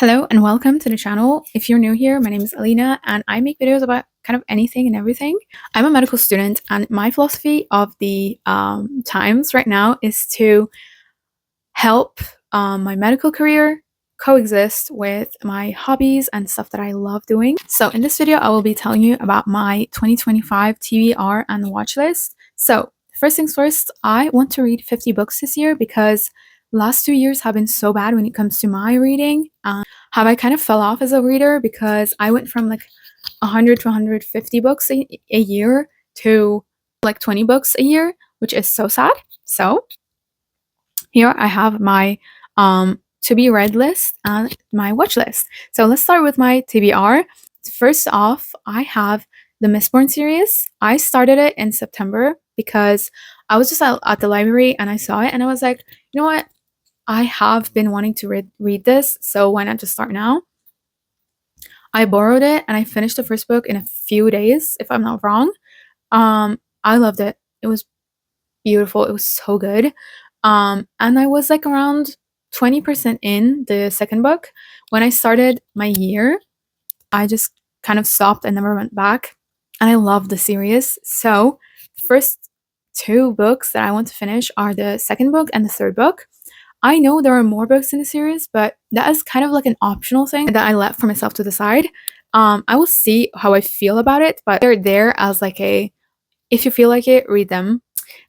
Hello and welcome to the channel. If you're new here, my name is Alina and I make videos about kind of anything and everything. I'm a medical student and my philosophy of the times right now is to help my medical career coexist with my hobbies and stuff that I love doing. So in this video, I will be telling you about my 2025 TBR and watch list. So first things first, I want to read 50 books this year because last 2 years have been so bad when it comes to my reading. Have I kind of fell off as a reader because I went from like 100 to 150 books a year to like 20 books a year, which is so sad. So here I have my to be read list and my watch list. So let's start with my TBR. First off, I have the Mistborn series. I started it in September because I was just at the library and I saw it and I was like, you know what? I have been wanting to read this, so why not just start now? I borrowed it and I finished the first book in a few days, if I'm not wrong. I loved it. It was beautiful. It was so good. And I was like around 20% in the second book. When I started my year, I just kind of stopped and never went back. And I love the series. So, first two books that I want to finish are the second book and the third book. I know there are more books in the series, but that is kind of like an optional thing that I left for myself to decide. I will see how I feel about it, but they're there as like a, if you feel like it, read them.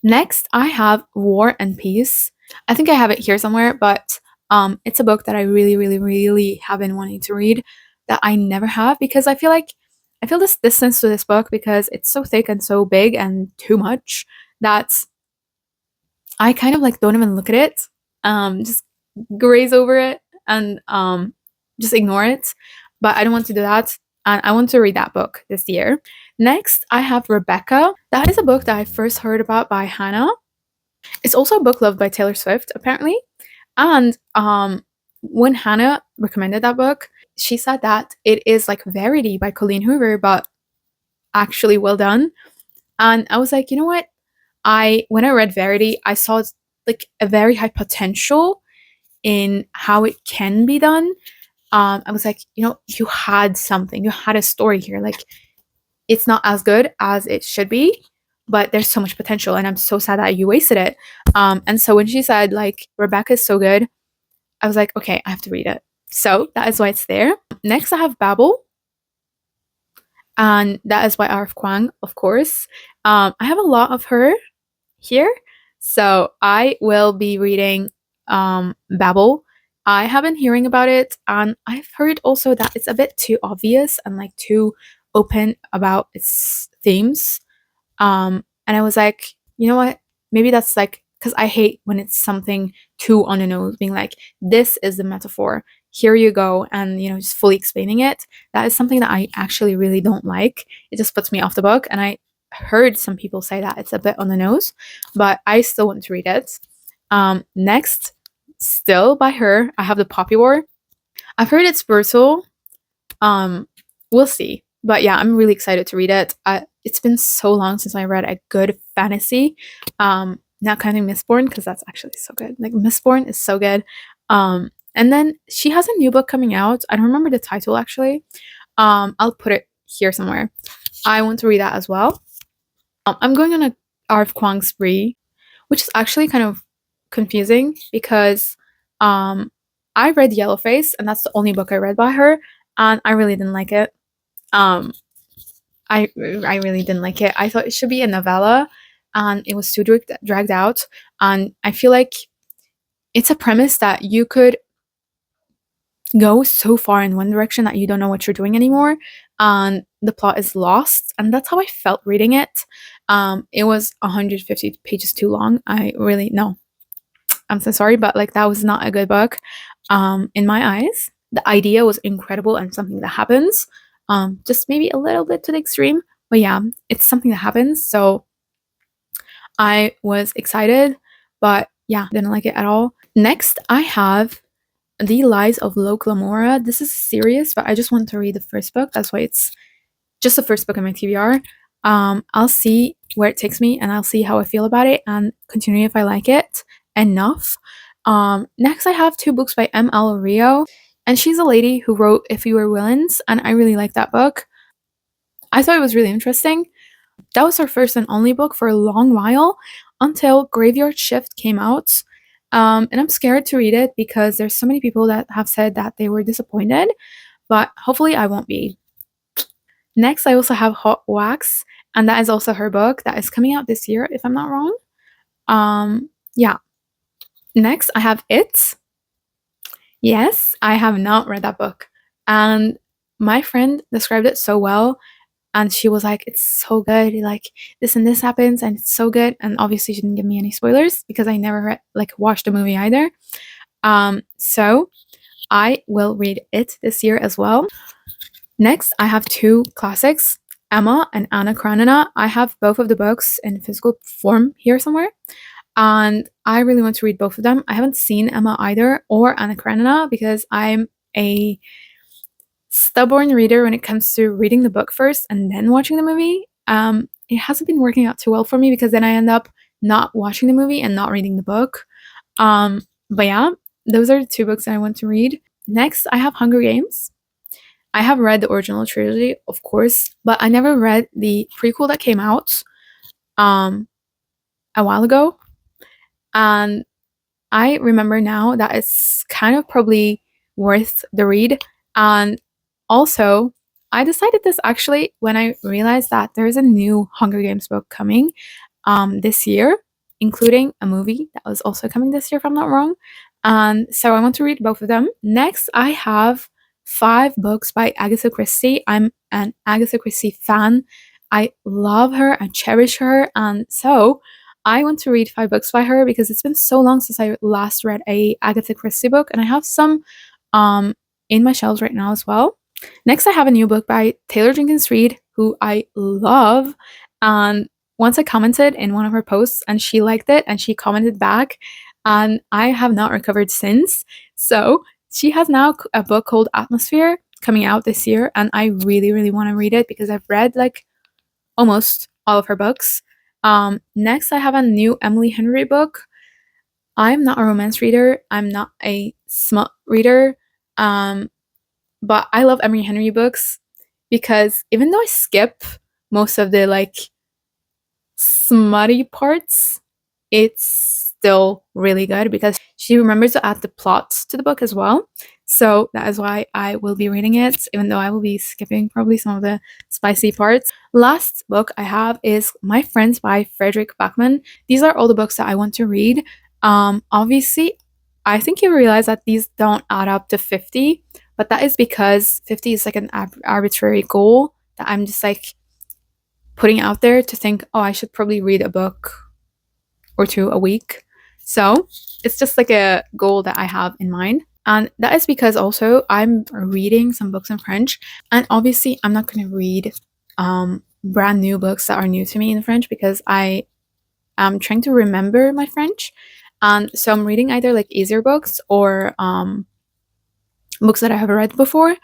Next, I have War and Peace. I think I have it here somewhere, but it's a book that I really, really, really have been wanting to read that I never have because I feel this distance to this book because it's so thick and so big and too much that I kind of like don't even look at it. Just graze over it and just ignore it. But I don't want to do that. And I want to read that book this year. Next, I have Rebecca. That is a book that I first heard about by Hannah. It's also a book loved by Taylor Swift, apparently. And when Hannah recommended that book, she said that it is like Verity by Colleen Hoover, but actually well done. And I was like, you know what? When I read Verity, I saw like a very high potential in how it can be done. I was like, you had something, you had a story here. Like, it's not as good as it should be, but there's so much potential, and I'm so sad that you wasted it. And so when she said like Rebecca is so good, I was like, okay, I have to read it. So that is why it's there. Next, I have Babel, and that is by R.F. Kuang, of course. I have a lot of her here, so I will be reading Babel. I have been hearing about it, and I've heard also that it's a bit too obvious and like too open about its themes. And I was like, you know what? Maybe that's like, because I hate when it's something too on the nose, being like, this is the metaphor. Here you go, and just fully explaining it. That is something that I actually really don't like. It just puts me off the book, and I heard some people say that it's a bit on the nose, but I still want to read it. Next, still by her, I have The Poppy War. I've heard it's brutal. We'll see. But yeah, I'm really excited to read it. It's been so long since I read a good fantasy. Not counting Mistborn, because that's actually so good. Like, Mistborn is so good. And then she has a new book coming out. I don't remember the title actually. I'll put it here somewhere. I want to read that as well. I'm going on a R.F. Kuang spree, which is actually kind of confusing because I read Yellowface, and that's the only book I read by her, and I really didn't like it. I really didn't like it. I thought it should be a novella, and it was too dragged out. And I feel like it's a premise that you could go so far in one direction that you don't know what you're doing anymore, and the plot is lost. And that's how I felt reading it. It was 150 pages too long. I'm so sorry, but like, that was not a good book in my eyes. The idea was incredible and something that happens, just maybe a little bit to the extreme, but yeah, it's something that happens. So I was excited, but yeah, didn't like it at all. Next, I have The Lies of Locke Lamora. This is serious, but I just want to read the first book. That's why it's just the first book in my TBR. I'll see where it takes me, and I'll see how I feel about it and continue if I like it enough. Next, I have two books by M.L. Rio. And she's a lady who wrote If We Were Villains, and I really like that book. I thought it was really interesting. That was her first and only book for a long while until Graveyard Shift came out. And I'm scared to read it because there's so many people that have said that they were disappointed, but hopefully I won't be. Next, I also have Hot Wax, and that is also her book that is coming out this year, if I'm not wrong. Yeah. Next, I have It. Yes, I have not read that book. And my friend described it so well, and she was like, it's so good, like this and this happens and it's so good. And obviously she didn't give me any spoilers because I never watched the movie either. So I will read it this year as well. Next, I have two classics, Emma and Anna Karenina. I have both of the books in physical form here somewhere, and I really want to read both of them. I haven't seen Emma either or Anna Karenina because I'm a stubborn reader when it comes to reading the book first and then watching the movie. It hasn't been working out too well for me because then I end up not watching the movie and not reading the book. But yeah, those are the two books that I want to read. Next, I have Hunger Games. I have read the original trilogy, of course, but I never read the prequel that came out a while ago. And I remember now that it's kind of probably worth the read. And also, I decided this actually when I realized that there's a new Hunger Games book coming this year, including a movie that was also coming this year, if I'm not wrong. And so I want to read both of them. Next, I have 5 books by Agatha Christie. I'm an Agatha Christie fan. I love her and cherish her. And so I want to read 5 books by her because it's been so long since I last read a Agatha Christie book. And I have some in my shelves right now as well. Next, I have a new book by Taylor Jenkins Reid, who I love. And once I commented in one of her posts and she liked it and she commented back, and I have not recovered since. So she has now a book called Atmosphere coming out this year, and I really, really want to read it because I've read almost all of her books. Next, I have a new Emily Henry book. I'm not a romance reader. I'm not a smut reader. But I love Emily Henry books because even though I skip most of the smutty parts, it's still really good because she remembers to add the plot to the book as well. So that is why I will be reading it, even though I will be skipping probably some of the spicy parts. Last book I have is My Friends by Frederick Backman. These are all the books that I want to read. Obviously, I think you realize that these don't add up to 50, but that is because 50 is an arbitrary goal that I'm just putting out there to think, oh, I should probably read a book or 2 a week. So it's just a goal that I have in mind. And that is because also I'm reading some books in French. And obviously I'm not going to read brand new books that are new to me in French because I am trying to remember my French. And so I'm reading either easier books or books that I have read before.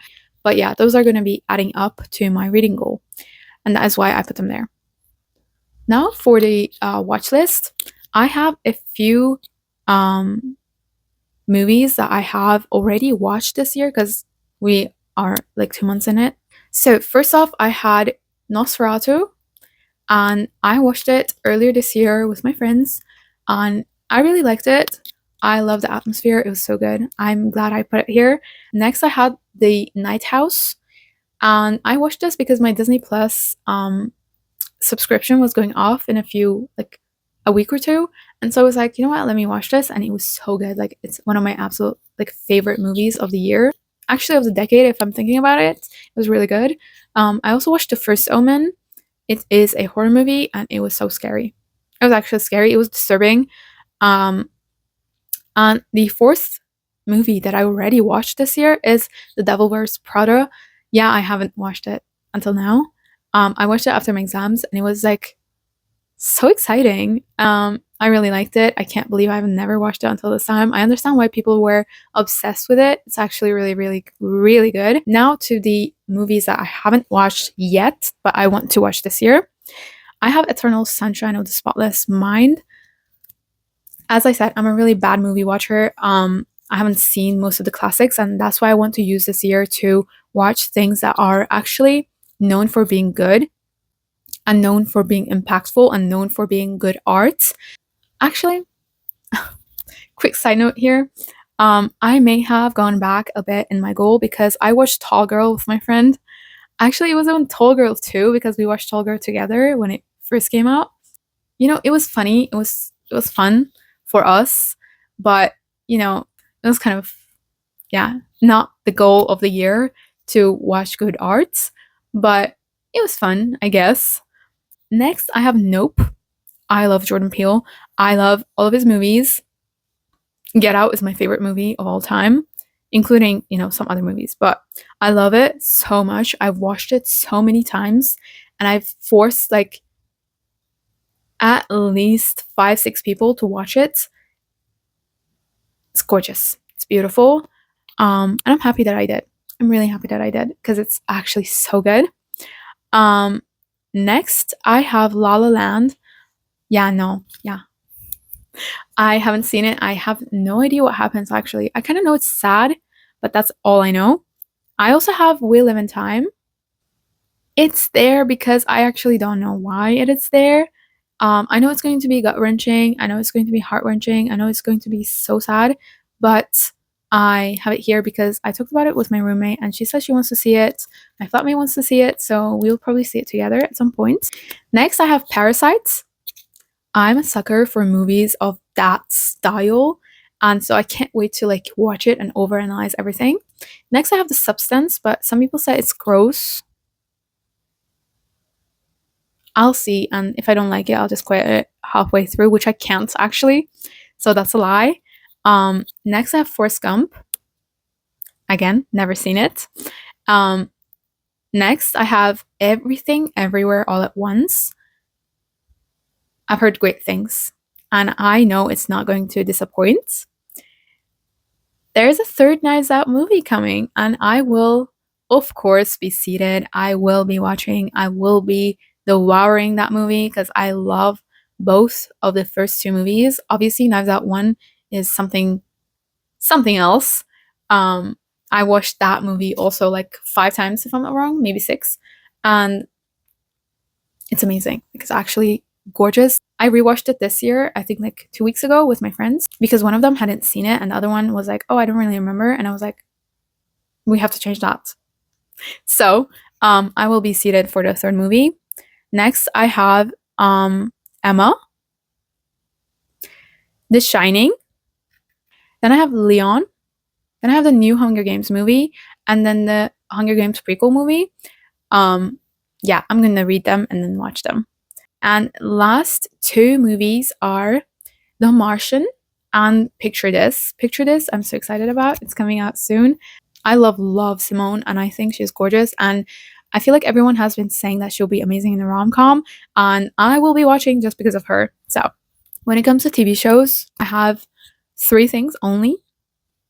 But yeah, those are going to be adding up to my reading goal. And that is why I put them there. Now for the watch list. I have a few movies that I have already watched this year because we are 2 months in it. So first off, I had Nosferatu, and I watched it earlier this year with my friends, and I really liked it. I love the atmosphere. It was so good. I'm glad I put it here. Next, I had The Night House, and I watched this because my Disney Plus subscription was going off in a week or 2, and so I was like, you know what, let me watch this, and it was so good. It's one of my absolute favorite movies of the year, actually of the decade if I'm thinking about it. It was really good. I also watched The First Omen. It is a horror movie and it was so scary. It was actually scary. It was disturbing. And the 4th movie that I already watched this year is The Devil Wears Prada. Yeah, I haven't watched it until now. I watched it after my exams and it was so exciting. I really liked it. I can't believe I've never watched it until this time. I understand why people were obsessed with it. It's actually really, really, really good. Now to the movies that I haven't watched yet, but I want to watch this year. I have Eternal Sunshine of the Spotless Mind. As I said, I'm a really bad movie watcher. I haven't seen most of the classics, and that's why I want to use this year to watch things that are actually known for being good and known for being impactful and known for being good art. Actually, quick side note here. I may have gone back a bit in my goal because I watched Tall Girl with my friend. Actually, it was on Tall Girl too because we watched Tall Girl together when it first came out. It was funny. It was fun for us, but it was kind of, yeah, not the goal of the year to watch good arts, but it was fun, I guess. Next, I have Nope. I love Jordan Peele. I love all of his movies. Get Out is my favorite movie of all time, including, some other movies, but I love it so much. I've watched it so many times and I've forced like at least 5, 6 people to watch it. It's gorgeous. It's beautiful. And I'm happy that I did. I'm really happy that I did because it's actually so good. Next, I have La La Land. Yeah, no, yeah. I haven't seen it. I have no idea what happens actually. I kind of know it's sad, but that's all I know. I also have We Live in Time. It's there because I actually don't know why it is there. I know it's going to be gut wrenching. I know it's going to be heart wrenching. I know it's going to be so sad, but I have it here because I talked about it with my roommate and she says she wants to see it. My flatmate wants to see it, so we'll probably see it together at some point. Next, I have Parasites. I'm a sucker for movies of that style, and so I can't wait to like watch it and overanalyze everything. Next, I have The Substance, but some people say it's gross. I'll see, and if I don't like it, I'll just quit it halfway through, which I can't actually. So that's a lie. Next, I have Forrest Gump. Again, never seen it. Next, I have Everything Everywhere All at Once. I've heard great things, and I know it's not going to disappoint. There's a third Knives Out movie coming, and I will, of course, be seated. I will be watching. I will be devouring that movie because I love both of the first 2 movies. Obviously, Knives Out 1 is something else. I watched that movie also like 5 times, if I'm not wrong, maybe 6. And it's amazing. It's actually gorgeous. I rewatched it this year, I think like 2 weeks ago with my friends because one of them hadn't seen it and the other one was like, oh, I don't really remember. And I was like, we have to change that. So I will be seated for the third movie. Next, I have Emma, The Shining. Then I have Leon. Then I have the new Hunger Games movie and then the Hunger Games prequel movie. Yeah, I'm gonna read them and then watch them. And last 2 movies are The Martian and Picture This. Picture This, I'm so excited about. It's coming out soon. I love Simone, and I think she's gorgeous. And I feel like everyone has been saying that she'll be amazing in the rom-com, and I will be watching just because of her. So, when it comes to TV shows, I have 3 things only.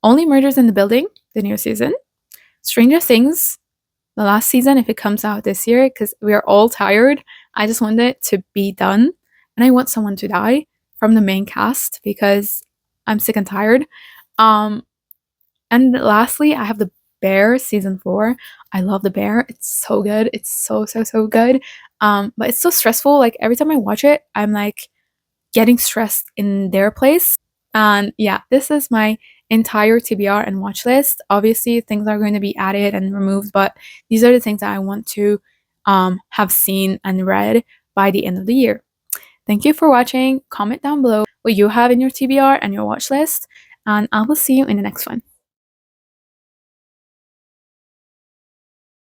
Only Murders in the Building, the new season. Stranger Things, the last season, if it comes out this year, because we are all tired. I just want it to be done. And I want someone to die from the main cast because I'm sick and tired. And lastly, I have The Bear season 4. I love The Bear. It's so good. It's so good. But it's so stressful. Like every time I watch it, I'm like getting stressed in their place. And yeah, this is my entire TBR and watch list. Obviously, things are going to be added and removed, but these are the things that I want to have seen and read by the end of the year. Thank you for watching. Comment down below what you have in your TBR and your watch list, and I will see you in the next one.